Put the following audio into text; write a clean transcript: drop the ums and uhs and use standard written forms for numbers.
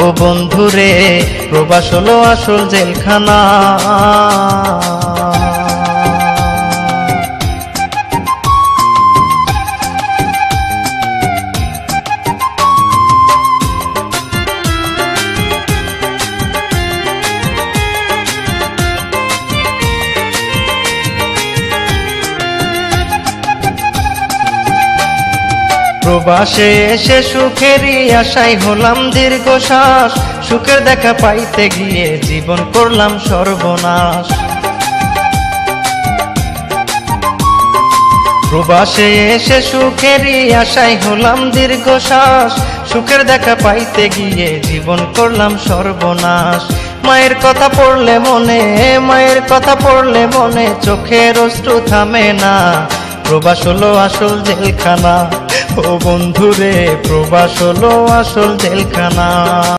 ও বন্ধুরে, প্রবাস হলো আসল জেলখানা। প্রবাসে এসে সুখেরই আশায় হলাম দীর্ঘশ্বাস, সুখের দেখা পাইতে গিয়ে জীবন করলাম সর্বনাশ। প্রবাসে এসে সুখেরই আশায় হলাম দীর্ঘশ্বাস, সুখের দেখা পাইতে গিয়ে জীবন করলাম সর্বনাশ। মায়ের কথা পড়লে মনে, মায়ের কথা পড়লে মনে চোখের অশ্রু থামে না। প্রবাস হলো আসল জেলখানা, ও বন্ধুরে, প্রবাস হলো আসল জেলখানা।